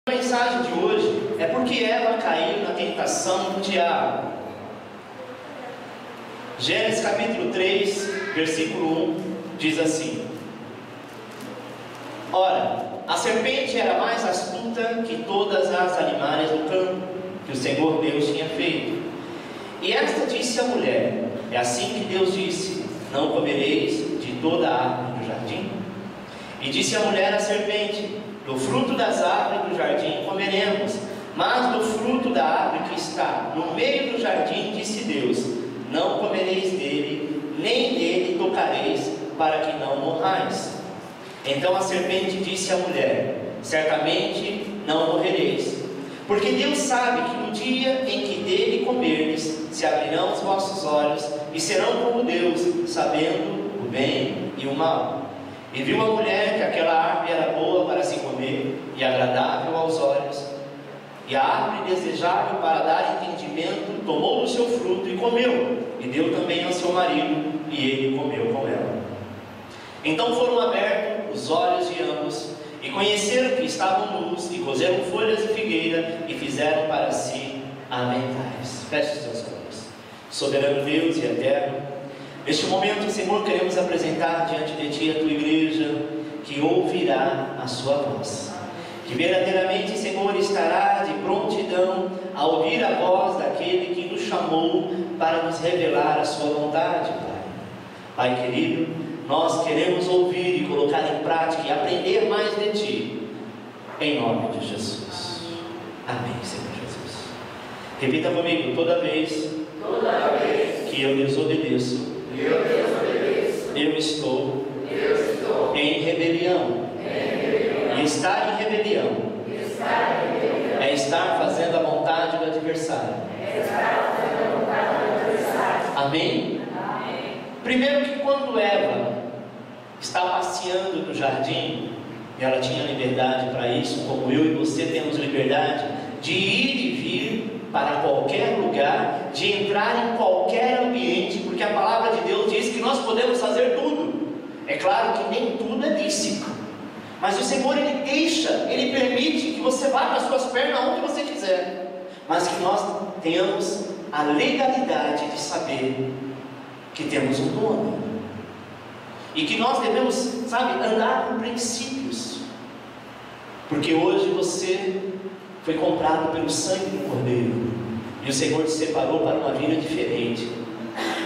A mensagem de hoje é porque Eva caiu na tentação do diabo. Gênesis capítulo 3, versículo 1 diz assim: Ora, a serpente era mais astuta que todas as animais do campo que o Senhor Deus tinha feito. E esta disse à mulher: É assim que Deus disse: Não comereis de toda a árvore do jardim? E disse a mulher à serpente: Do fruto das árvores do jardim comeremos, mas do fruto da árvore que está no meio do jardim, disse Deus: Não comereis dele, nem nele tocareis, para que não morrais. Então a serpente disse à mulher: Certamente não morrereis, porque Deus sabe que no dia em que dele comerdes, se abrirão os vossos olhos, e serão como Deus, sabendo o bem e o mal. E viu a mulher que aquela árvore era boa para se comer, e agradável aos olhos, e a árvore desejável para dar entendimento, tomou do seu fruto e comeu, e deu também ao seu marido, e ele comeu com ela. Então foram abertos os olhos de ambos, e conheceram que estavam nus, e cozeram folhas de figueira, e fizeram para si aventais. Feche os seus olhos. Soberano Deus e eterno, neste momento, Senhor, queremos apresentar diante de Ti a Tua igreja, que ouvirá a Sua voz, que verdadeiramente, Senhor, estará de prontidão a ouvir a voz daquele que nos chamou para nos revelar a Sua vontade, Pai. Pai querido, nós queremos ouvir e colocar em prática e aprender mais de Ti, em nome de Jesus. Amém, Senhor Jesus. Repita comigo: toda vez que eu desobedeço, eu estou em rebelião. E estar em rebelião é estar fazendo a vontade do adversário. Amém? Primeiro que quando Eva está passeando no jardim, e ela tinha liberdade para isso, como eu e você temos liberdade de ir e vir para qualquer lugar, de entrar em qualquer ambiente, porque a palavra de Deus diz que nós podemos fazer tudo. É claro que nem tudo é lícito, mas o Senhor, Ele deixa, Ele permite que você vá com as suas pernas aonde você quiser, mas que nós tenhamos a legalidade de saber que temos um dono, e que nós devemos, sabe, andar com princípios, porque hoje você foi comprado pelo sangue do Cordeiro, e o Senhor te separou para uma vida diferente.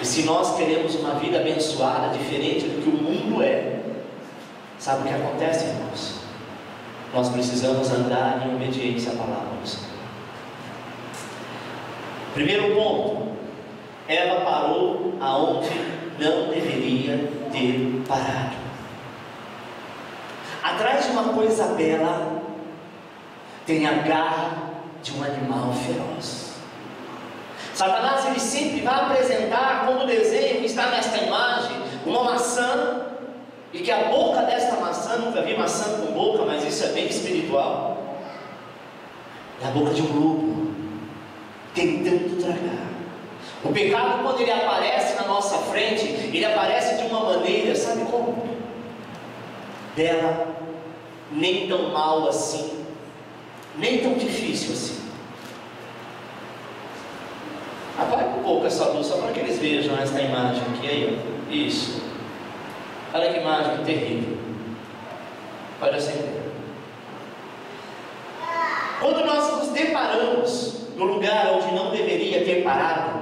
E se nós queremos uma vida abençoada, diferente do que o mundo é, sabe o que acontece, irmãos? Nós precisamos andar em obediência à palavra do Senhor. Primeiro ponto: Eva parou aonde não deveria ter parado. Atrás de uma coisa bela tem a garra de um animal feroz. Satanás, ele sempre vai apresentar como desenho que está nesta imagem uma maçã, e que a boca desta maçã, nunca vi maçã com boca, mas isso é bem espiritual, é a boca de um lobo tentando tragar. O pecado, quando ele aparece na nossa frente, ele aparece de uma maneira, sabe como? Bela, nem tão mal assim, nem tão difícil assim. Apaga um pouco essa luz, só para que eles vejam esta imagem aqui, aí, ó. Isso. Olha que imagem terrível. Pode acender. Quando nós nos deparamos no lugar onde não deveria ter parado,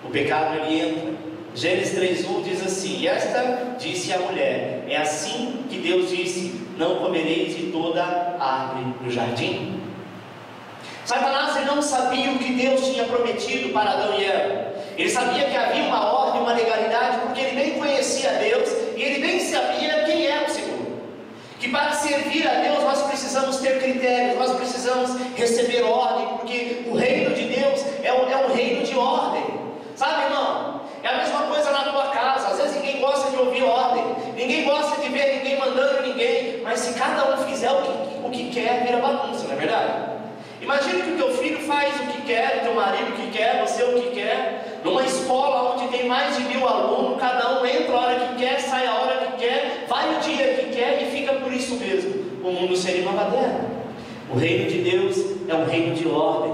o pecado, ele entra. Gênesis 3:1 diz assim: E esta disse à mulher: É assim que Deus disse: Não comereis de toda árvore do jardim. Satanás, ele não sabia o que Deus tinha prometido para Adão e Eva. Ele sabia que havia uma ordem, uma legalidade, porque ele bem conhecia Deus, e ele bem sabia quem era o Senhor. Que para servir a Deus nós precisamos ter critérios, nós precisamos receber ordem, porque o reino de Deus é um reino de ordem. Sabe, irmão? É a mesma coisa na tua casa. Às vezes ninguém gosta de ouvir ordem, ninguém gosta de ver ninguém mandando ninguém, mas se cada um fizer o que quer, vira bagunça, não é verdade? Imagina que o teu filho faz o que quer, o teu marido o que quer, você o que quer. Numa escola onde tem mais de 1000 alunos, cada um entra a hora que quer, sai a hora que quer, vai o dia que quer e fica por isso mesmo. O mundo seria uma baderna. O reino de Deus é um reino de ordem.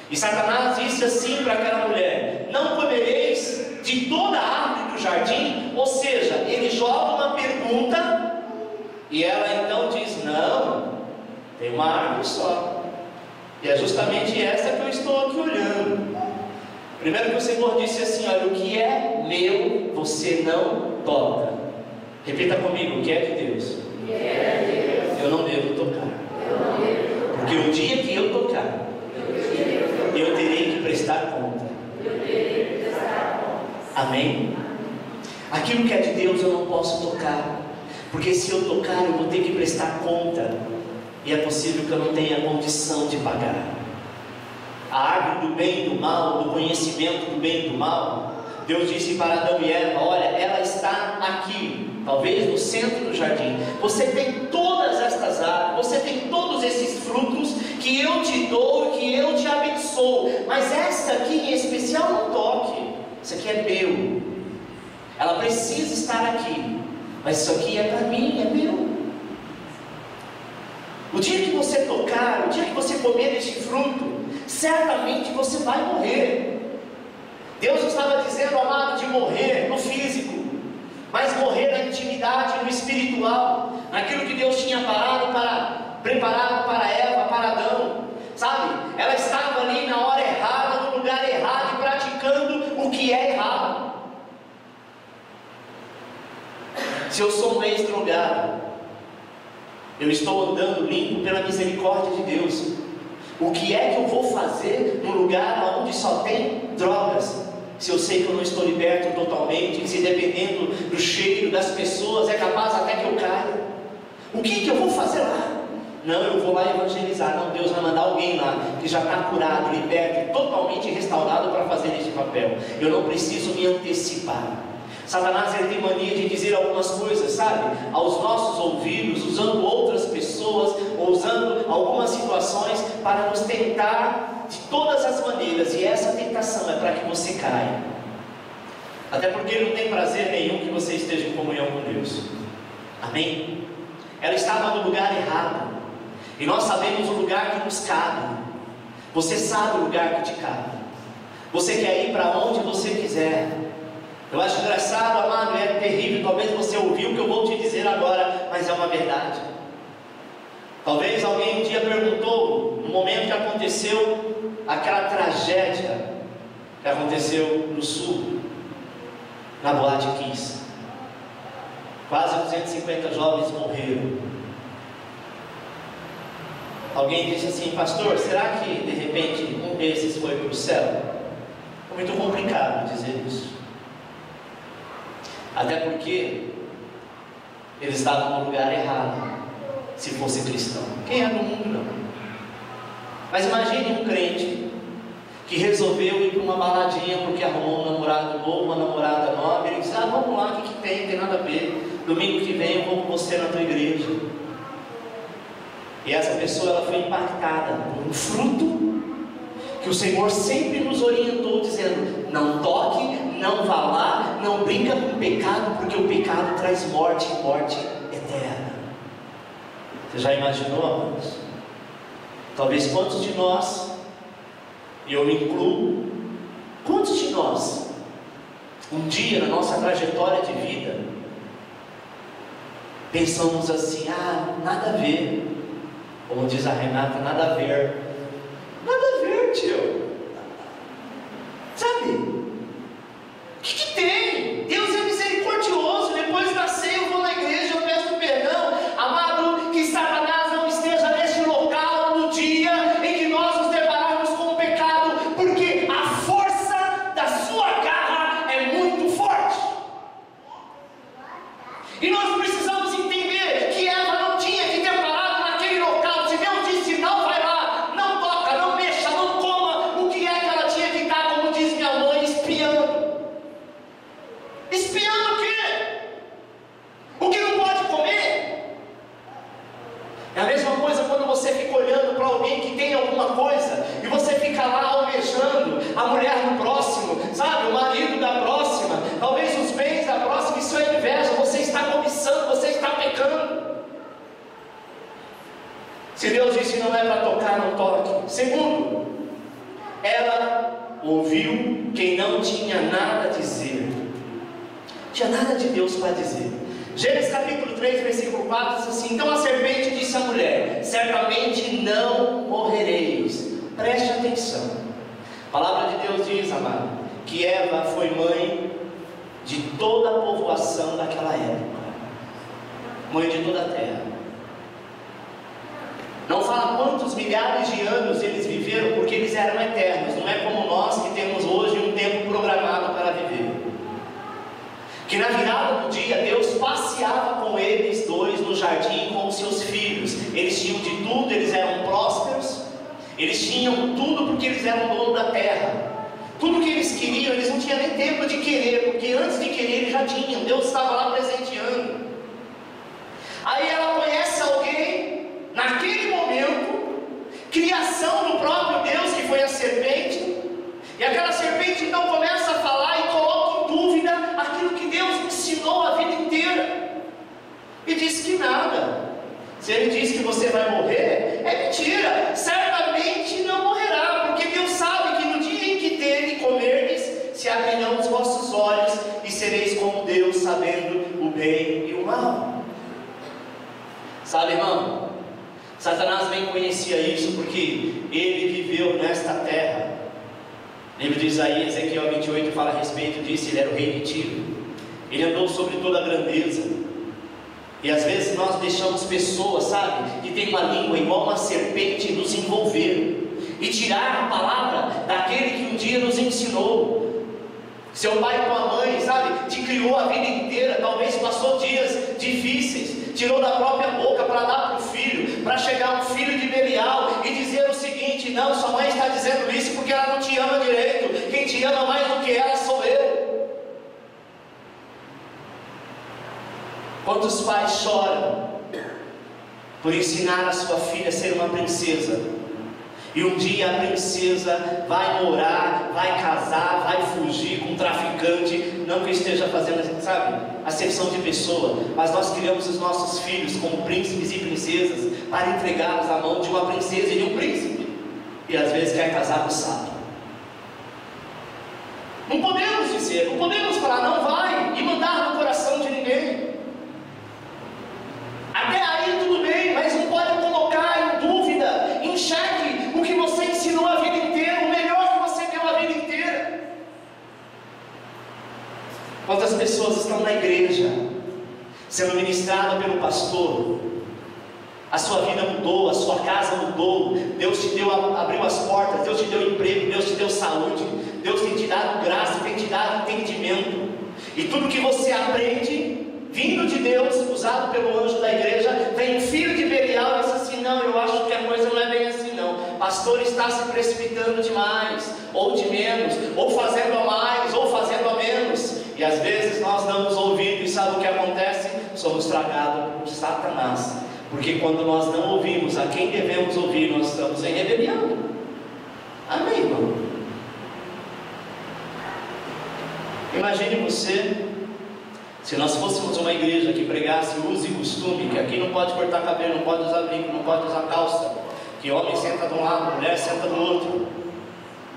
E Satanás disse assim para aquela mulher: não comereis de toda a árvore do jardim? Ou seja, ele joga uma pergunta e ela então diz: não, tem uma árvore só. E é justamente essa que eu estou aqui olhando. Primeiro que o Senhor disse assim: olha, o que é meu, você não toca. Repita comigo: o que é de Deus? Eu não devo tocar. Porque o dia que eu tocar, eu terei que prestar conta. Amém? Aquilo que é de Deus eu não posso tocar, porque se eu tocar eu vou ter que prestar conta, e é possível que eu não tenha condição de pagar. A árvore do bem e do mal, do conhecimento do bem e do mal, Deus disse para Adão e Eva: olha, ela está aqui, talvez no centro do jardim. Você tem todas estas árvores, você tem todos esses frutos que eu te dou, que eu te abençoo, mas esta aqui em especial não toque. Isso aqui é meu. Ela precisa estar aqui, mas isso aqui é para mim, é meu. O dia que você tocar, o dia que você comer este fruto, certamente você vai morrer. Deus estava dizendo, amado, de morrer no físico, mas morrer na intimidade, no espiritual, naquilo que Deus tinha preparado para Eva, para Adão. Sabe, ela estava ali na hora errada, no lugar errado e praticando o que é errado. Se eu sou um ex-drogado, eu estou andando limpo pela misericórdia de Deus. O que é que eu vou fazer no lugar onde só tem drogas? Se eu sei que eu não estou liberto totalmente, se dependendo do cheiro das pessoas é capaz até que eu caia. O que eu vou fazer lá? Não, eu vou lá evangelizar. Não, Deus vai mandar alguém lá que já está curado, liberto e totalmente restaurado para fazer este papel. Eu não preciso me antecipar. Satanás ele tem mania de dizer algumas coisas, sabe, aos nossos ouvidos, usando outras pessoas, ou usando algumas situações para nos tentar de todas as maneiras, e essa tentação é para que você caia. Até porque ele não tem prazer nenhum que você esteja em comunhão com Deus. Amém? Ela estava no lugar errado, e nós sabemos o lugar que nos cabe. Você sabe o lugar que te cabe. Você quer ir para onde você quiser. Eu acho engraçado, amado, é terrível. Talvez você ouviu o que eu vou te dizer agora, mas é uma verdade. Talvez alguém um dia perguntou, no momento que aconteceu aquela tragédia que aconteceu no sul, na Boate Kiss. Quase 250 jovens morreram. Alguém disse assim: pastor, será que de repente um desses foi para o céu? É muito complicado dizer isso. Até porque eles estavam no lugar errado, se fosse cristão. Quem é do mundo não. Mas imagine um crente que resolveu ir para uma baladinha porque arrumou um namorado novo, uma namorada nova. Ele diz: vamos lá, o que tem? Tem nada a ver. Domingo que vem eu vou com você na tua igreja. E essa pessoa ela foi impactada por um fruto que o Senhor sempre nos orientou, dizendo: não toque, não vá lá, não brinca com o pecado, porque o pecado traz morte e morte eterna. Você já imaginou, amados? Talvez quantos de nós, e eu me incluo, quantos de nós, um dia na nossa trajetória de vida, pensamos assim: nada a ver. Como diz a Renata, nada a ver. Nada a ver, tio. Sabe? O que tem? Deus é misericordioso. Depois da ceia eu vou na igreja, eu peço perdão. Amado, que Satanás não esteja neste local no dia em que nós nos depararmos com o pecado, porque a força da sua garra é muito forte. E nós precisamos entender que Eva não tinha que ter parado naquele local. Se Deus disse: não vai lá, não toca, não mexa, não coma, o que é que ela tinha que estar, como diz minha mãe, espiando? Espiando o quê? O que não pode comer? É a mesma coisa quando você fica olhando para alguém que tem alguma coisa e você fica lá almejando a mulher do próximo, sabe? O marido da próxima, talvez os bens da próxima. Isso é inveja. Você está cobiçando, você está pecando. Se Deus disse não é para tocar, não toque. Segundo, ela ouviu quem não tinha nada a dizer. Tinha nada de Deus para dizer. Gênesis capítulo 3, versículo 4 diz assim: então a serpente disse à mulher: certamente não morrereis. Preste atenção. A palavra de Deus diz, amado, que Eva foi mãe de toda a povoação daquela época, mãe de toda a terra. Não fala quantos milhares de anos eles viveram, porque eles eram eternos. Não é como nós que temos hoje um tempo programado para viver. Que na virada do dia Deus passeava com eles dois no jardim com os seus filhos. Eles tinham de tudo, eles eram prósperos, eles tinham tudo porque eles eram dono da terra. Tudo que eles queriam, eles não tinham nem tempo de querer, porque antes de querer eles já tinham. Deus estava lá presenteando. Aí ela conhece alguém, naquele momento, criação do próprio Deus, que foi a serpente. E aquela serpente então começa a falar e coloca em dúvida aquilo que Deus ensinou a vida inteira. E diz que nada. Se ele diz que você vai morrer, é mentira. Certamente não morrerá, porque Deus sabe que no dia em que dele comerdes, se abrirão os vossos olhos e sereis como Deus, sabendo o bem e o mal. Sabe, irmão, Satanás bem conhecia isso, porque ele viveu nesta terra. O livro de Isaías, Ezequiel 28, fala a respeito disso. Ele era o rei de Tiro. Ele andou sobre toda a grandeza. E às vezes nós deixamos pessoas, sabe, que tem uma língua igual uma serpente, nos envolver e tirar a palavra daquele que um dia nos ensinou. Seu pai e tua mãe, sabe, te criou a vida inteira. Talvez passou dias difíceis, tirou da própria boca para dar para o filho, para chegar um filho de Belial e dizer o seguinte: não, sua mãe está dizendo isso porque ela não te ama direito. Quem te ama mais do que ela sou eu. Quantos pais choram por ensinar a sua filha a ser uma princesa, e um dia a princesa vai morar, vai casar, vai fugir com um traficante? Não que eu esteja fazendo, sabe, acepção de pessoa, mas nós criamos os nossos filhos como príncipes e princesas para entregá-los à mão de uma princesa e de um príncipe, e às vezes quer casar com o sapo. Não podemos dizer, não podemos falar não vai e mandar no coração de ninguém. Até aí tudo bem, mas não pode colocar em dúvida, em xeque, o que você ensinou a vida inteira, o melhor que você deu a vida inteira. Quantas pessoas estão na igreja, sendo ministradas pelo pastor, a sua vida mudou, a sua casa mudou, Deus te deu, abriu as portas, Deus te deu emprego, Deus te deu saúde, Deus tem te dado graça, tem te dado entendimento, e tudo que você aprende, vindo de Deus, usado pelo anjo da igreja, vem um filho de Belial e diz assim: não, eu acho que a coisa não é bem assim não, pastor está se precipitando demais, ou de menos, ou fazendo a mais, ou fazendo a menos. E às vezes nós damos ouvido, e sabe o que acontece? Somos tragados por Satanás, porque quando nós não ouvimos a quem devemos ouvir, nós estamos em rebelião. Amém, irmão? Imagine você, se nós fôssemos uma igreja que pregasse uso e costume, que aqui não pode cortar cabelo, não pode usar brinco, não pode usar calça, que homem senta de um lado, mulher senta do outro.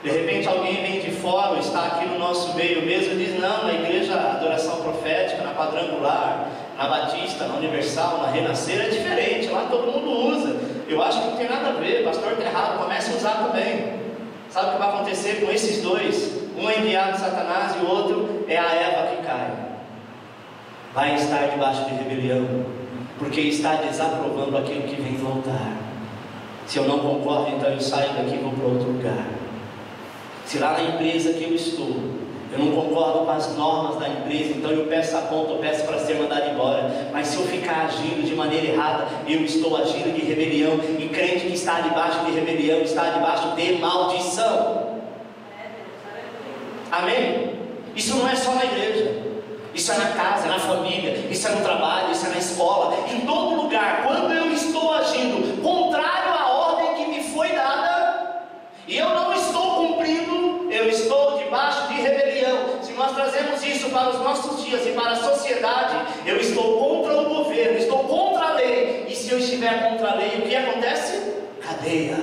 De repente alguém vem de fora, ou está aqui no nosso meio mesmo, e diz: não, na igreja adoração profética, na quadrangular, na batista, na universal, na renascer é diferente, lá todo mundo usa. Eu acho que não tem nada a ver, pastor está errado, comece a usar também. Sabe o que vai acontecer com esses dois? Um é enviado de Satanás e o outro é a Eva que cai. Vai estar debaixo de rebelião, porque está desaprovando aquilo que vem do altar. Se eu não concordo, então eu saio daqui e vou para outro lugar. Se lá na empresa que eu estou, eu não concordo com as normas da empresa, então eu peço a conta, eu peço para ser mandado embora. Mas se eu ficar agindo de maneira errada, eu estou agindo de rebelião, e crente que está debaixo de rebelião está debaixo de maldição. Amém? Isso não é só na igreja, isso é na casa, é na família, isso é no trabalho, isso é na escola, em todo lugar. Quando eu estou agindo contrário à ordem que me foi dada, e eu não estou cumprindo, eu estou debaixo de rebelião. Se nós trazemos isso para os nossos dias e para a sociedade, eu estou contra o governo, estou contra a lei. E se eu estiver estiver contra a lei, o que acontece? Cadeia.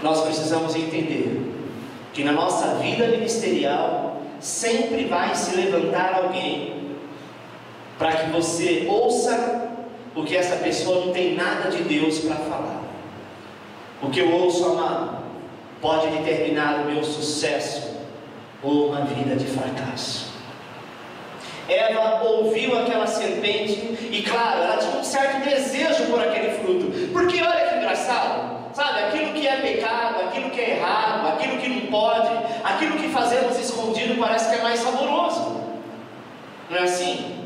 Nós precisamos entender que na nossa vida ministerial sempre vai se levantar alguém para que você ouça o que essa pessoa não tem nada de Deus para falar. O que eu ouço, amado, pode determinar o meu sucesso ou uma vida de fracasso. Eva ouviu aquela serpente e, claro, ela tinha um certo desejo por aquele fruto, porque olha que engraçado, sabe, aquilo que é pecado, aquilo que é errado, aquilo que não pode, aquilo que fazemos escondido parece que é mais saboroso, não é assim?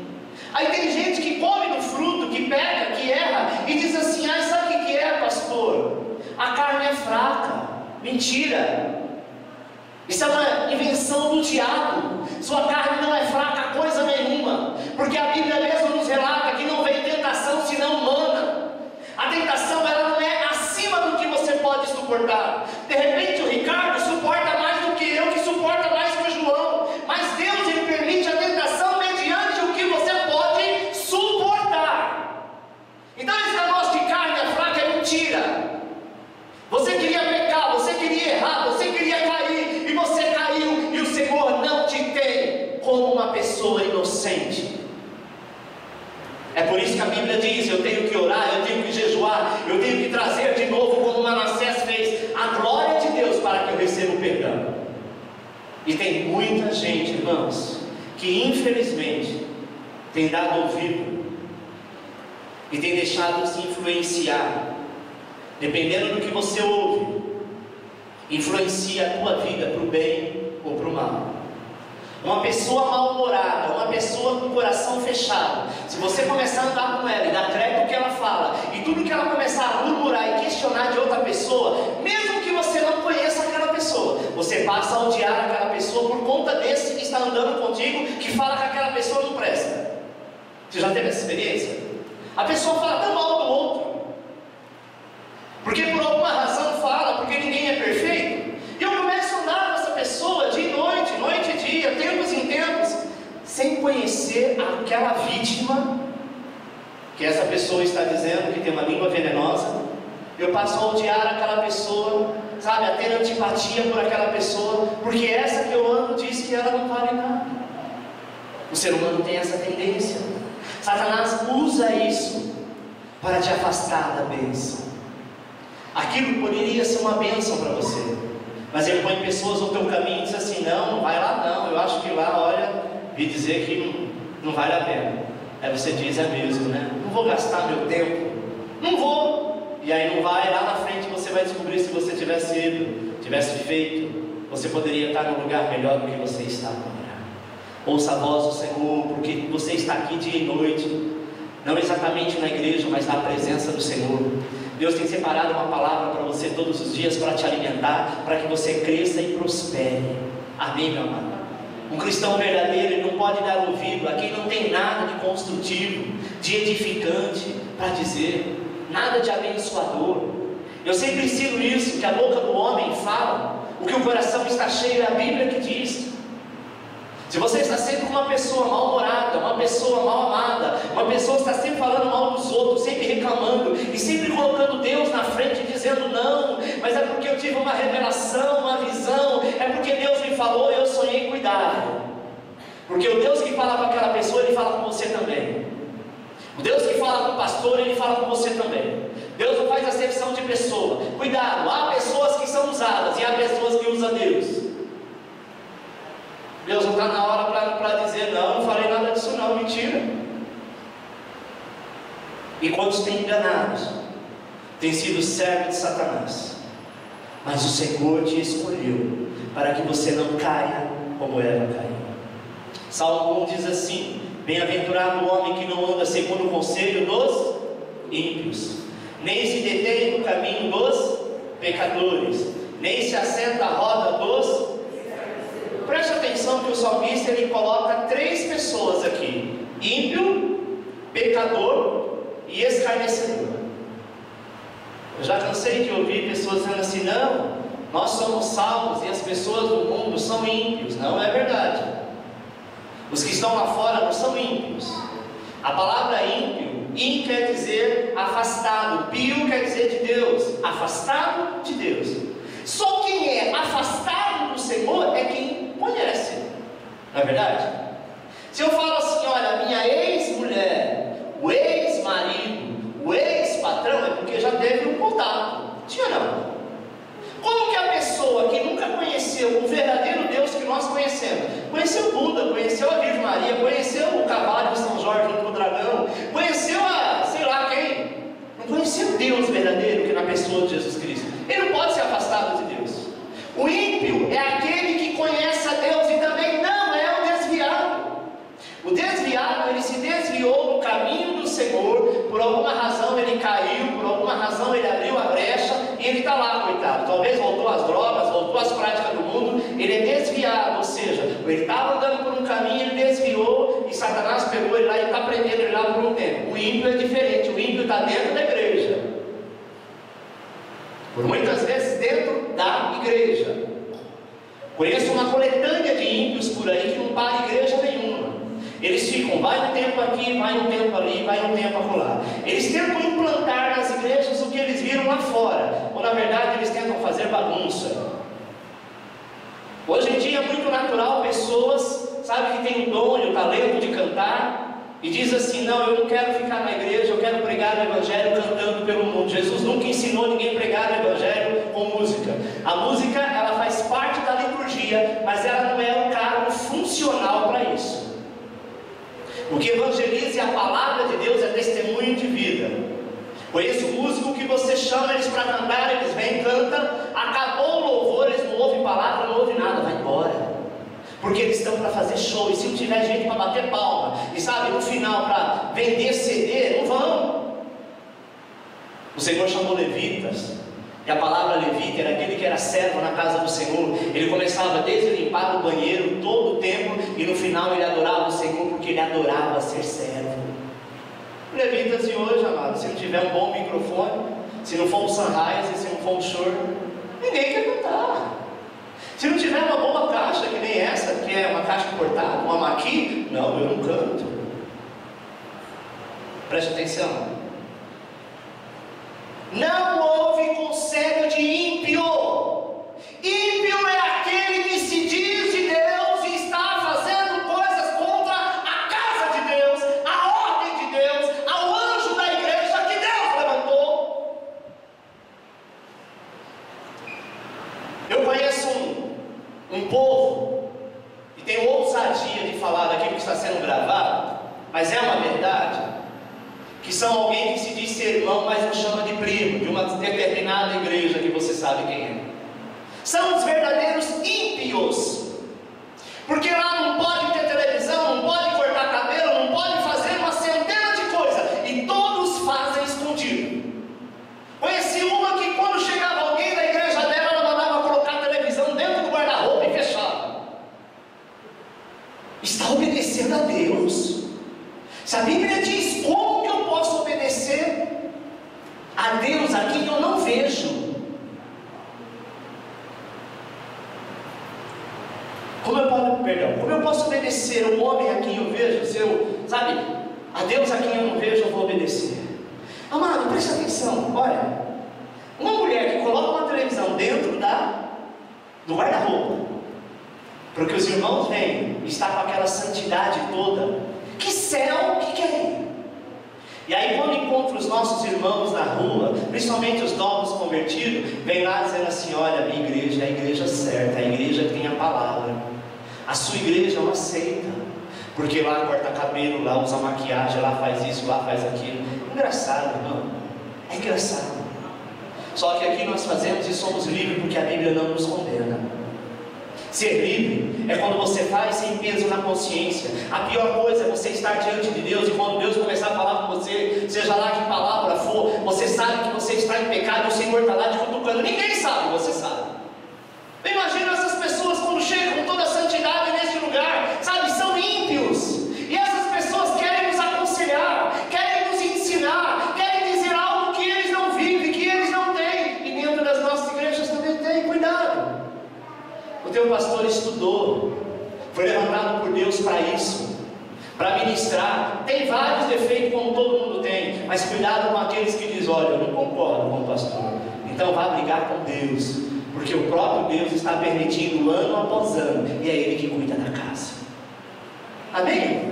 Aí tem gente que come do fruto, que peca, que erra e diz assim: ah, sabe o que é, pastor? A carne é fraca. Mentira. Isso é uma invenção do diabo. Sua carne não é fraca coisa nenhuma, porque a Bíblia mesmo nos relata que não vem tentação senão humana. A tentação, ela não é acima do que você pode suportar. De repente o Ricardo suporta mais do que eu, que suporta mais que o João, mas Deus, ele permite a tentação mediante o que você pode suportar. Então esse negócio de carne é fraca é mentira. Você queria pecar, você queria errar, você queria cair, e você caiu, e o Senhor não te tem como uma pessoa inocente. É por isso que a Bíblia diz: eu tenho que orar, eu tenho que jejuar, eu tenho que trazer de novo, como Manassés fez, a glória de Deus para que eu receba o perdão. E tem muita gente, irmãos, que infelizmente tem dado ouvido e tem deixado se influenciar. Dependendo do que você ouve, influencia a tua vida para o bem ou para o mal. Uma pessoa mal-humorada, uma pessoa com o coração fechado, se você começar a andar com ela e dar crédito ao que ela fala, e tudo que ela começar a murmurar e questionar de outra pessoa, mesmo que você não conheça aquela pessoa, você passa a odiar aquela pessoa por conta desse que está andando contigo, que fala que aquela pessoa não presta. Você já teve essa experiência? A pessoa fala tão mal do outro, porque por alguma razão fala, porque ninguém é perfeito, e eu começo a andar com essa pessoa de noite, noite e dia, tempos em tempos, sem conhecer aquela vítima, que essa pessoa está dizendo que tem uma língua venenosa. Eu passo a odiar aquela pessoa, sabe, a ter antipatia por aquela pessoa, porque essa que eu amo diz que ela não vale nada. O ser humano tem essa tendência. Satanás usa isso para te afastar da bênção. Aquilo poderia ser uma bênção para você, mas ele põe pessoas no teu caminho e diz assim: não vai lá não, eu acho que lá, olha, vi dizer que não vale a pena. Aí você diz: é mesmo, né? Não vou gastar meu tempo, não vou. E aí não vai, lá na frente você vai descobrir, se você tivesse ido, tivesse feito, você poderia estar num lugar melhor do que você está agora. Ouça a voz do Senhor, porque você está aqui dia e noite, não exatamente na igreja, mas na presença do Senhor. Deus tem separado uma palavra para você todos os dias para te alimentar, para que você cresça e prospere. Amém, meu amado? Um cristão verdadeiro, ele não pode dar ouvido a quem não tem nada de construtivo, de edificante para dizer, nada de abençoador. Eu sempre ensino isso, que a boca do homem fala o que o coração está cheio, é a Bíblia que diz. Se você está sempre com uma pessoa mal-humorada, uma pessoa mal-amada, uma pessoa que está sempre falando mal dos outros, sempre reclamando e sempre colocando Deus na frente, dizendo não, mas é porque eu tive uma revelação, uma visão, é porque Deus me falou e eu sonhei, cuidado, porque o Deus que fala com aquela pessoa, ele fala com você também. O Deus que fala com o pastor, ele fala com você também. Deus não faz acepção de pessoa. Cuidado, há pessoas que são usadas e há pessoas que usam Deus. Deus não está na hora para dizer não falei nada disso não, mentira. E quantos têm enganados, têm sido servos de Satanás, mas o Senhor te escolheu para que você não caia como Eva caiu. Salmo 1 diz assim: bem-aventurado o homem que não anda segundo o conselho dos ímpios, nem se detém no caminho dos pecadores, nem se assenta à roda dos... Preste atenção que o salmista, ele coloca 3 pessoas aqui: ímpio, pecador e escarnecedor. Eu já cansei de ouvir pessoas dizendo assim: não, nós somos salvos e as pessoas do mundo são ímpios. Não é verdade. Os que estão lá fora não são ímpios. A palavra ímpio, in quer dizer afastado, pio quer dizer de Deus, afastado de Deus. Só quem é afastado do Senhor é quem conhece, não é verdade? Se eu falo assim, olha, minha ex-mulher, o ex-marido, o ex-patrão, é porque já teve um contato, sim ou não? Como que a pessoa que nunca conheceu o verdadeiro Deus que nós conhecemos, conheceu Buda, conheceu a Virgem Maria, conheceu o cavalo de São Jorge junto com o dragão, conheceu a sei lá quem, não conheceu o Deus verdadeiro que é na pessoa de Jesus Cristo, ele não pode ser afastado de Deus. O ímpio é aquele que conhece a Deus e também não é o desviado. O desviado, ele se desviou do caminho do Senhor, por alguma razão ele caiu, por alguma razão ele abriu a brecha e ele está lá, coitado. Talvez voltou às drogas, voltou às práticas do mundo, ele é desviado, ou seja, ele estava andando por um caminho, ele desviou e Satanás pegou ele lá e está prendendo ele lá por um tempo. O ímpio é diferente, o ímpio está dentro da igreja, por muitas vezes dentro da igreja. Conheço uma coletânea de ímpios por aí que não para igreja nenhuma. Eles ficam, vai um tempo aqui, vai um tempo ali, vai um tempo acolá. Eles tentam implantar nas igrejas o que eles viram lá fora, ou na verdade eles tentam fazer bagunça. Hoje em dia é muito natural pessoas, sabe, que têm o dom e o talento de cantar, e diz assim, não, eu não quero ficar na igreja, eu quero pregar o evangelho cantando pelo mundo. Jesus nunca ensinou ninguém a pregar o evangelho com música. A música, ela faz parte da liturgia, mas ela não é um cargo funcional para isso. O que evangeliza é a palavra de Deus, é testemunho de vida. Conheço músico que você chama eles para cantar, eles vêm, cantam, acabou o louvor, eles não ouvem palavra, não ouvem nada, vai embora. Porque eles estão para fazer show, e se não tiver gente para bater palma, e sabe, no final para vender CD, não vão. O Senhor chamou levitas, e a palavra levita era aquele que era servo na casa do Senhor. Ele começava desde limpar o banheiro todo o tempo, e no final ele adorava o Senhor, porque ele adorava ser servo. Levitas de hoje, amado, se não tiver um bom microfone, se não for um Sunrise, se não for um Shure, ninguém quer cantar. Se não tiver uma boa caixa, que nem essa, que é uma caixa importada, uma maqui, não, eu não canto. Preste atenção. Não houve conselho de ímpio. Ímpio é aquele que se diz de Deus e está fazendo coisas contra a casa de Deus, a ordem de Deus, ao anjo da igreja que Deus levantou. Eu conheço um povo, e tenho ousadia de falar daquilo que está sendo gravado, mas é uma verdade, que são alguém que se diz ser irmão, mas não chama de primo, de uma determinada igreja que você sabe quem é. São os verdadeiros ímpios, porque lá não pode ter televisão, não pode cortar cabelo, não pode fazer uma centena de coisas, e todos fazem escondido. Conheci uma que quando chegava alguém da igreja dela, ela mandava colocar a televisão dentro do guarda-roupa e fechava. Está obedecendo a Deus. Se a Bíblia diz, como que eu posso obedecer a Deus aqui que eu não vejo? Como eu posso obedecer o homem a quem eu vejo? Se eu, sabe, a Deus a quem eu não vejo, eu vou obedecer. Amado, presta atenção, olha, uma mulher que coloca uma televisão dentro do guarda-roupa, para que os irmãos venham, está com aquela santidade toda, que céu que é? E aí quando encontra os nossos irmãos na rua, principalmente os novos convertidos, vem lá dizendo assim, olha, a minha igreja é a igreja certa, a igreja que tem a palavra, a sua igreja não aceita, porque lá corta cabelo, lá usa maquiagem, lá faz isso, lá faz aquilo. Engraçado, irmão, é engraçado. Só que aqui nós fazemos e somos livres porque a Bíblia não nos condena. Ser livre é quando você faz sem peso na consciência. A pior coisa é você estar diante de Deus e quando Deus começar a falar com você, seja lá que palavra for, você sabe que você está em pecado e o Senhor está lá te cutucando. Ninguém sabe, você sabe. Imagina essas pessoas quando chegam com toda a santidade neste lugar, sabe, são ímpios. E essas pessoas querem nos aconselhar, querem nos ensinar, querem dizer algo que eles não vivem, que eles não têm. E dentro das nossas igrejas também tem, cuidado. O teu pastor estudou, foi levantado por Deus para isso. para ministrar. Tem vários defeitos, como todo mundo tem, mas cuidado com aqueles que dizem: olha, eu não concordo com o pastor, então vá brigar com Deus, porque o próprio Deus está permitindo ano após ano, e é Ele que cuida da casa. Amém?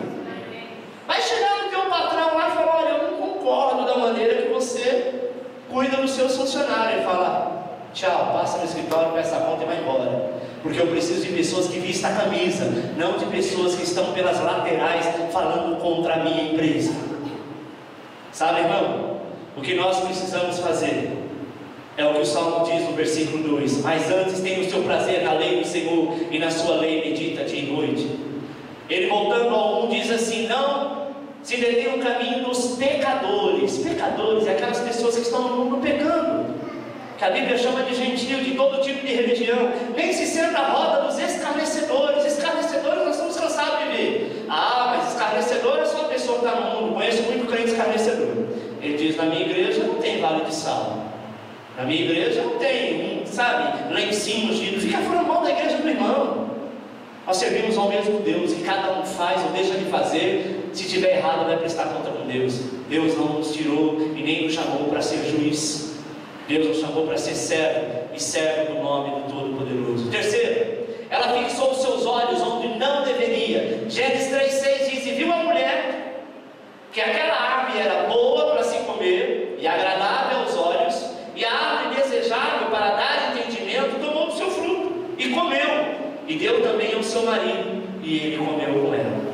Vai chegar no teu patrão lá e falar: olha, eu não concordo da maneira que você cuida dos seus funcionários. Ele fala: tchau, passa no escritório, peça a conta e vai embora, porque eu preciso de pessoas que vistam a camisa, não de pessoas que estão pelas laterais falando contra a minha empresa. Sabe, irmão, o que nós precisamos fazer é o que o Salmo diz no versículo 2: mas antes tenha o seu prazer na lei do Senhor, e na sua lei medita dia e noite. Ele, voltando ao 1, diz assim: não se detém o caminho dos pecadores. Pecadores é aquelas pessoas que estão no mundo pecando, que a Bíblia chama de gentio, de todo tipo de religião. Nem se senta à roda dos escarnecedores. Escarnecedores nós estamos cansados de ver. Ah, mas escarnecedor é só a pessoa que está no mundo. Conheço muito crente escarnecedor. Ele diz: na minha igreja não tem vale de sal, na minha igreja não tem, sabe, lencinho ungido. Fica falando mal da igreja do irmão. Nós servimos ao mesmo Deus, e cada um faz ou deixa de fazer. Se tiver errado, vai prestar conta com Deus. Deus não nos tirou e nem nos chamou para ser juiz. Deus nos chamou para ser servo, e servo do nome do Todo-Poderoso. Terceiro, ela fixou os seus olhos onde não deveria. Gênesis 3,6 diz: e viu a mulher que aquela árvore era boa para se comer e agradável aos olhos, e a árvore desejável para dar entendimento, tomou do seu fruto e comeu, e deu também ao seu marido, e ele comeu com ela.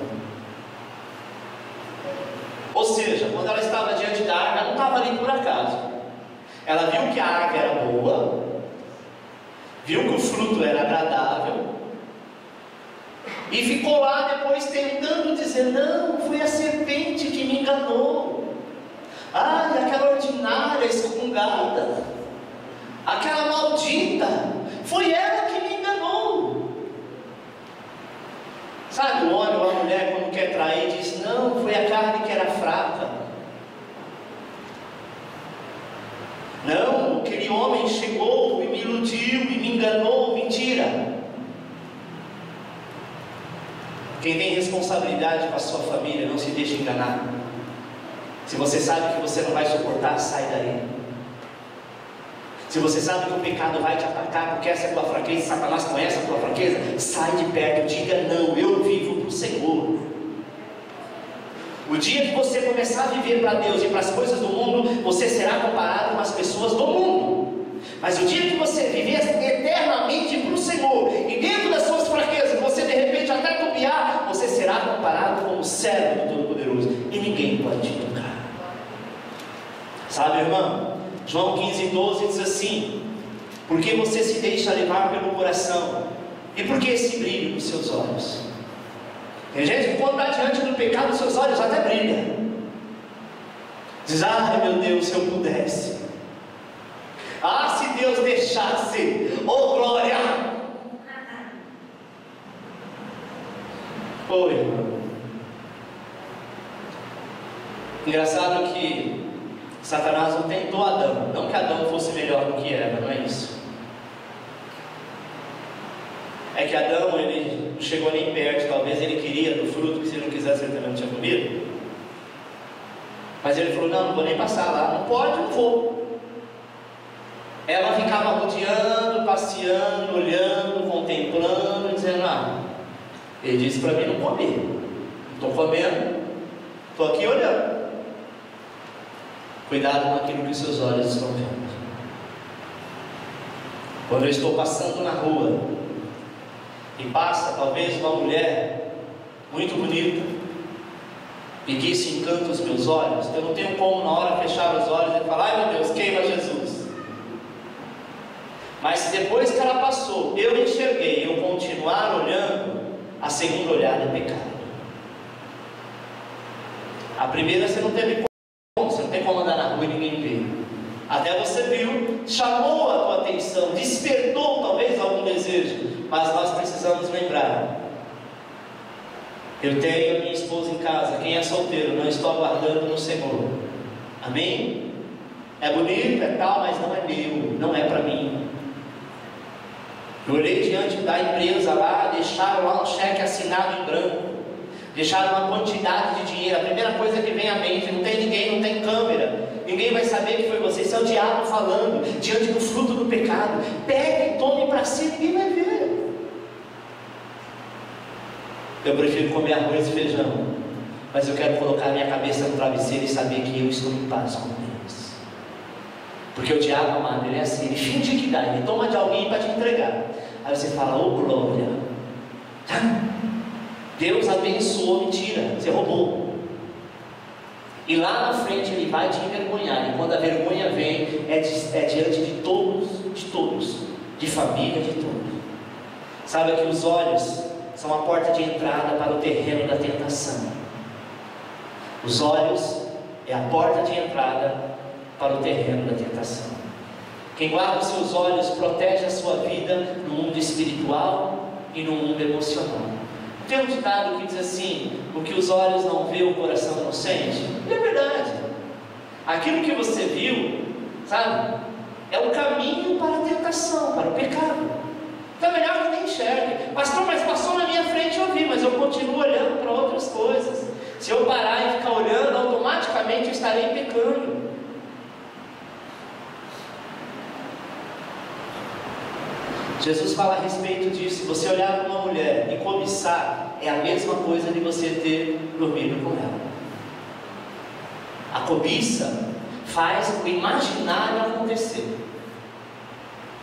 Ou seja, quando ela estava diante da árvore, ela não estava ali por acaso. Ela viu que a árvore era boa, viu que o fruto era agradável, e ficou lá depois tentando dizer: não, foi a serpente que me enganou. Ai, aquela ordinária excomungada, aquela maldita, foi ela que me enganou. Sabe, o homem ou a mulher, quando quer trair, diz: não, foi a carne que era fraca. Não, aquele homem chegou e me iludiu e me enganou. Mentira. Quem tem responsabilidade com a sua família, não se deixe enganar. Se você sabe que você não vai suportar, sai daí. Se você sabe que o pecado vai te atacar, porque essa é a tua fraqueza, Satanás conhece a tua fraqueza, sai de perto, diga: não, eu vivo para o Senhor. O dia que você começar a viver para Deus e para as coisas do mundo, você será comparado com as pessoas do mundo. Mas o dia que você viver eternamente para o Senhor, e dentro das suas fraquezas, você de repente até copiar, você será comparado como servo do Todo-Poderoso, e ninguém pode te tocar. Sabe, irmão, João 15:12 diz assim: por que você se deixa levar pelo coração? E por que esse brilho nos seus olhos? Tem gente que quando está diante do pecado, seus olhos até brilham. Diz: ai meu Deus, se eu pudesse. Ah, se Deus deixasse. Oh glória. Oi, irmão. Engraçado que Satanás não tentou Adão. Não que Adão fosse melhor do que Eva, não é isso. É que Adão, ele não chegou nem perto. Talvez ele queria do fruto, que se ele não quisesse ele também não tinha comido. Mas ele falou: não vou nem passar lá. Não pode, não vou. Ela ficava rodeando, passeando, olhando, contemplando, dizendo: ah, ele disse para mim não comer. Não estou comendo, estou aqui olhando. Cuidado com aquilo que os seus olhos estão vendo. Quando eu estou passando na rua e passa talvez uma mulher muito bonita e que isso encanta os meus olhos, eu não tenho como na hora fechar os olhos e falar: ai meu Deus, queima Jesus. Mas se depois que ela passou, eu enxerguei, eu continuar olhando, a segunda olhada é pecado. A primeira você não teve como, você não tem como andar na rua e ninguém vê. Até você viu, chamou a tua atenção, despertou talvez algum desejo. Mas nós precisamos lembrar: eu tenho a minha esposa em casa. Quem é solteiro, não estou aguardando no Senhor. Amém? É bonito, é tal, mas não é meu, não é para mim. Eu olhei diante da empresa lá, deixaram lá um cheque assinado em branco. deixaram uma quantidade de dinheiro. A primeira coisa que vem à mente: não tem ninguém, não tem câmera, ninguém vai saber que foi você. Isso é o diabo falando diante do fruto do pecado. Pegue e tome para si, ninguém vai ver. Eu prefiro comer arroz e feijão, mas eu quero colocar minha cabeça no travesseiro e saber que eu estou em paz com Deus. Porque o diabo, amado, ele é assim, ele finge que dá, ele toma de alguém para te entregar. Aí você fala: ô glória, Deus abençoou, mentira, você roubou. E lá na frente ele vai te envergonhar. E quando a vergonha vem, é diante de todos, de família, de todos. Sabe que os olhos são a porta de entrada para o terreno da tentação. Os olhos é a porta de entrada para o terreno da tentação. Quem guarda os seus olhos protege a sua vida no mundo espiritual e no mundo emocional. Tem um ditado que diz assim: o que os olhos não vê, o coração não sente. E é verdade. Aquilo que você viu, sabe, é o caminho para a tentação, para o pecado. Então é melhor que nem enxergue. Pastor, mas passou na minha frente, eu vi, mas eu continuo olhando para outras coisas. Se eu parar e ficar olhando, automaticamente eu estarei pecando. Jesus fala a respeito disso. Se você olhar para uma mulher e cobiçar, é a mesma coisa de você ter dormido com ela. A cobiça faz o imaginário acontecer.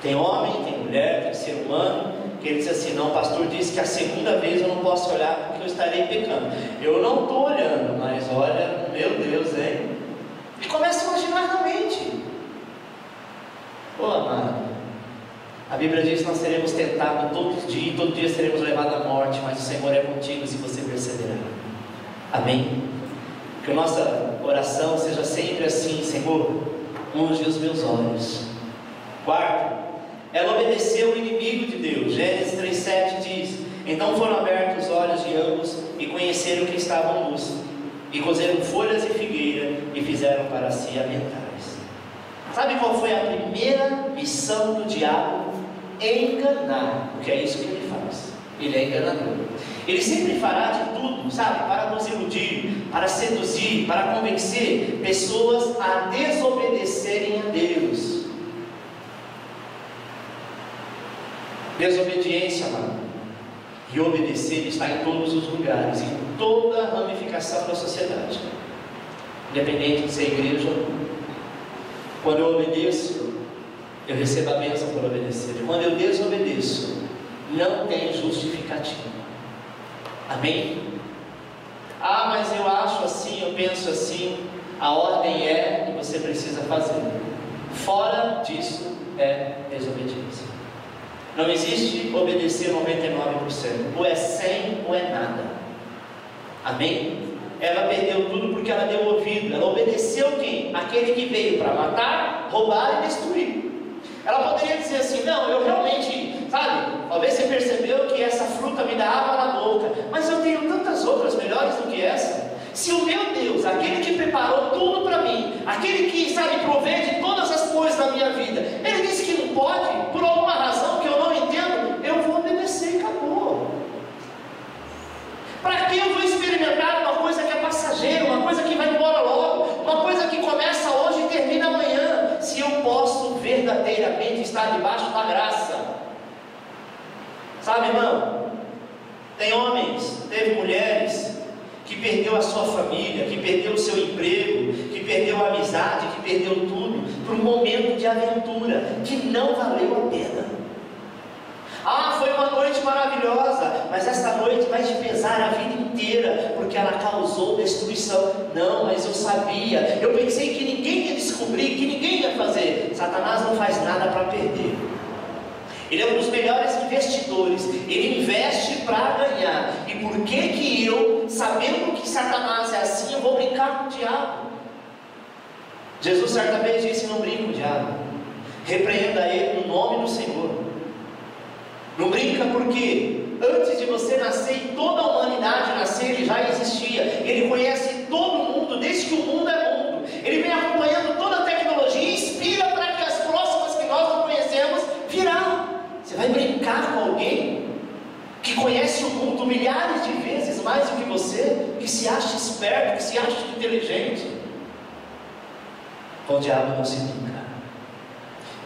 Tem homem, tem mulher, tem ser humano que ele diz assim: não, o pastor disse que a segunda vez eu não posso olhar porque eu estarei pecando. Eu não estou olhando, mas olha, meu Deus, hein? E começa a imaginar na mente. Ô amado, a Bíblia diz que nós seremos tentados todos os dias, todo dia seremos levados à morte, mas o Senhor é contigo se você perseverar. Amém? Que a nossa oração seja sempre assim: Senhor, unge os meus olhos. Quarto, ela obedeceu o inimigo de Deus. Gênesis 3,7 diz: então foram abertos os olhos de ambos e conheceram que estavam nus, e cozeram folhas de figueira e fizeram para si aventais. Sabe qual foi a primeira missão do diabo? Enganar, porque é isso que ele faz. Ele é enganador. Ele sempre fará de tudo, sabe, para nos iludir, para seduzir, para convencer pessoas a desobedecerem a Deus. Desobediência, amado, e obedecer está em todos os lugares, em toda a ramificação da sociedade, independente de ser igreja ou não. Quando eu obedeço, eu recebo a bênção por obedecer. Quando eu desobedeço, não tem justificativa. Amém? Ah, mas eu acho assim, eu penso assim. A ordem é e você precisa fazer. Fora disso é desobediência. Não existe obedecer 99%. Ou é 100 ou é nada. Amém? Ela perdeu tudo porque ela deu ouvido. Ela obedeceu quem? Aquele que veio para matar, roubar e destruir. Ela poderia dizer assim: não, eu realmente, sabe, talvez você percebeu que essa fruta me dá água na boca, mas eu tenho tantas outras melhores do que essa. Se o meu Deus, aquele que preparou tudo para mim, aquele que sabe prover de todas as coisas da minha vida, ele disse que não pode, por alguma razão que eu não entendo, eu vou obedecer e acabou. Para que eu vou experimentar uma coisa que é passageira, uma coisa que vai embora logo, uma coisa que começa hoje e termina amanhã, se eu posso verdadeiramente estar debaixo da graça? Sabe, irmão, tem homens, teve mulheres que perdeu a sua família, que perdeu o seu emprego, que perdeu a amizade, que perdeu tudo, por um momento de aventura, que não valeu a pena. Ah, foi uma noite maravilhosa, mas essa noite vai te pesar a vida inteira, porque ela causou destruição. Não, mas eu sabia, eu pensei que ninguém ia descobrir, que ninguém ia fazer. Satanás não faz nada para perder. Ele é um dos melhores investidores, ele investe para ganhar. E por que eu, sabendo que Satanás é assim, eu vou brincar com o diabo? Jesus certa vez disse: não brinque com o diabo, repreenda ele no nome do Senhor. Não brinca porque antes de você nascer e toda a humanidade nascer, ele já existia. Ele conhece todo mundo, desde que o mundo é mundo. Ele vem acompanhando toda a tecnologia e inspira para que as próximas que nós não conhecemos virá. Você vai brincar com alguém que conhece o mundo milhares de vezes mais do que você? se acha esperto, que se acha inteligente. Com o diabo não se brinca,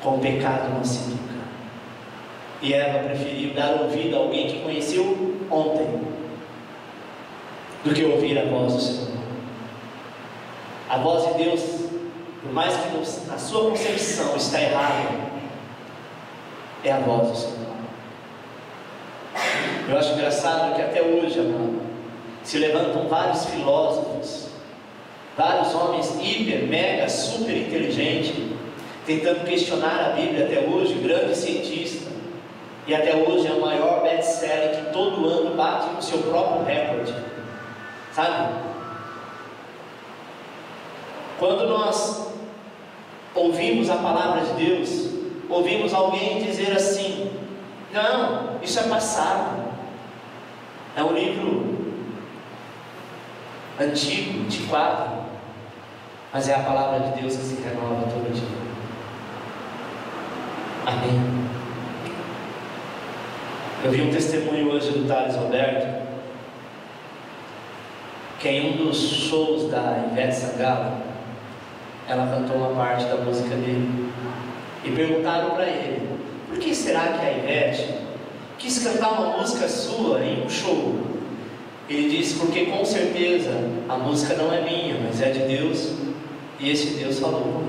com o pecado não se brinca. E Eva preferiu dar ouvido a alguém que conheceu ontem, do que ouvir a voz do Senhor. A voz de Deus, por mais que na sua concepção está errada, é a voz do Senhor. Eu acho engraçado que até hoje, amado, se levantam vários filósofos, vários homens hiper, mega, super inteligentes, tentando questionar a Bíblia até hoje, grande cientista, e até hoje é o maior best-seller que todo ano bate o seu próprio recorde, sabe? Quando nós ouvimos a palavra de Deus, ouvimos alguém dizer assim: não, isso é passado, é um livro antigo, antiquado, mas é a palavra de Deus que se renova todo dia. Amém. Eu vi um testemunho hoje do Thales Roberto, que em um dos shows da Ivete Sangalo, ela cantou uma parte da música dele, e perguntaram para ele: por que será que a Ivete quis cantar uma música sua em um show? Ele disse: porque com certeza a música não é minha, mas é de Deus, e esse Deus falou.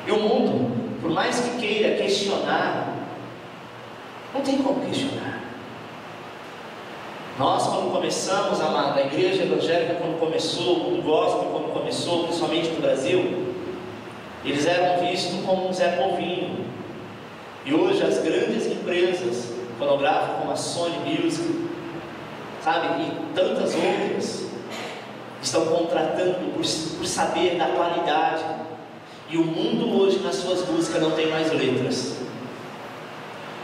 E o mundo, por mais que queira questionar, não tem como questionar. Nós, quando começamos, amado, a igreja evangélica, quando começou, o mundo gospel, quando começou, principalmente no Brasil, eles eram vistos como um Zé Povinho. E hoje as grandes empresas fonográficas, como a Sony Music, sabe, e tantas outras, estão contratando por saber da qualidade. E o mundo hoje, nas suas músicas, não tem mais letras.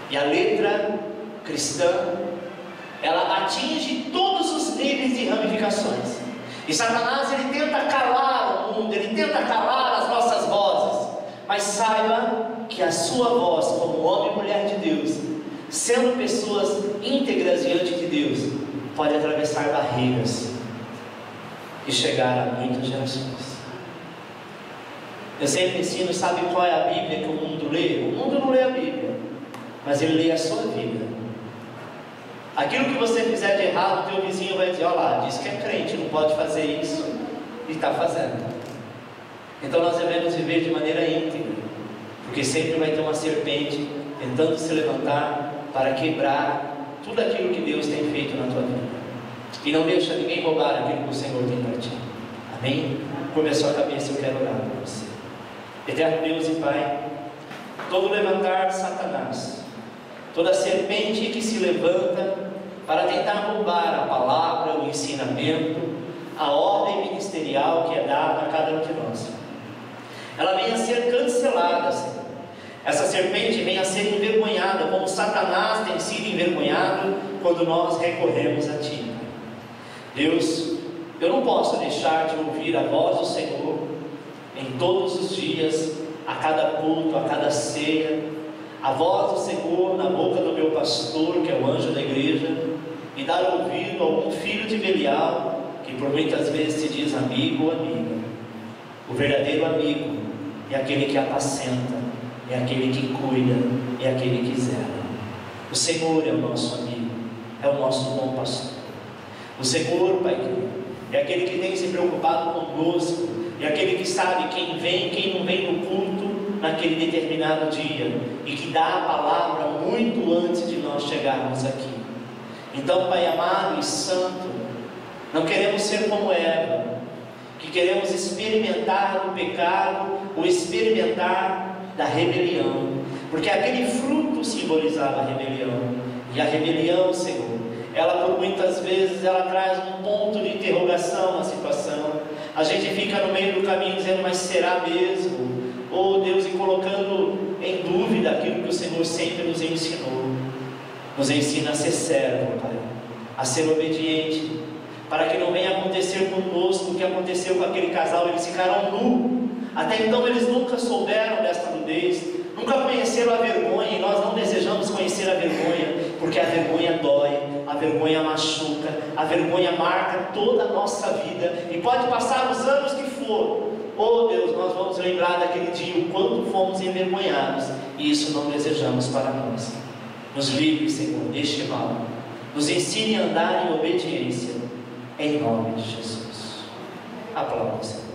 E a letra cristã, ela atinge todos os níveis de ramificações. E Satanás, ele tenta calar o mundo, ele tenta calar as nossas vozes. Mas saiba que a sua voz, como homem e mulher de Deus, sendo pessoas íntegras diante de Deus, pode atravessar barreiras e chegar a muitas gerações. Eu sempre ensino, sabe qual é a Bíblia que o mundo lê? O mundo não lê a Bíblia, mas ele lê a sua vida. Aquilo que você fizer de errado, o teu vizinho vai dizer: olha lá, diz que é crente, não pode fazer isso, e está fazendo. Então nós devemos viver de maneira íntegra, porque sempre vai ter uma serpente tentando se levantar para quebrar tudo aquilo que Deus tem feito na tua vida. E não deixa ninguém roubar aquilo que o Senhor tem para ti. Amém? Curva a sua cabeça, eu quero orar por você. Eterno Deus e Pai, todo levantar de Satanás, toda serpente que se levanta para tentar roubar a palavra, o ensinamento, a ordem ministerial que é dada a cada um de nós, ela venha a ser cancelada, Senhor. Essa serpente venha a ser envergonhada, como Satanás tem sido envergonhado quando nós recorremos a Ti. Deus, eu não posso deixar de ouvir a voz do Senhor em todos os dias, a cada culto, a cada ceia, a voz do Senhor na boca do meu pastor, que é o anjo da igreja, e dar ouvido a algum filho de Belial, que por muitas vezes se diz amigo ou amiga. O verdadeiro amigo é aquele que apacenta, é aquele que cuida, é aquele que zela. O Senhor é o nosso amigo, é o nosso bom pastor. O Senhor, Pai querido, é aquele que tem se preocupado conosco, é aquele que sabe quem vem e quem não vem no culto naquele determinado dia, e que dá a palavra muito antes de nós chegarmos aqui. Então, Pai amado e santo, não queremos ser como Eva, que queremos experimentar do pecado, ou experimentar da rebelião, porque aquele fruto simbolizava a rebelião, e a rebelião, Senhor, ela por muitas vezes ela traz um ponto de interrogação na situação. A gente fica no meio do caminho dizendo: mas será mesmo? Ou Deus, e colocando em dúvida aquilo que o Senhor sempre nos ensinou. Nos ensina a ser servo, Pai, a ser obediente, para que não venha acontecer conosco o que aconteceu com aquele casal. Eles ficaram nus. Até então eles nunca souberam desta nudez, nunca conheceram a vergonha, e nós não desejamos conhecer a vergonha, porque a vergonha dói, a vergonha machuca, a vergonha marca toda a nossa vida, e pode passar os anos que for. Oh Deus, nós vamos lembrar daquele dia, o quanto fomos envergonhados, e isso não desejamos para nós. Nos livre, Senhor, deste mal, nos ensine a andar em obediência, em nome de Jesus. Aplausos.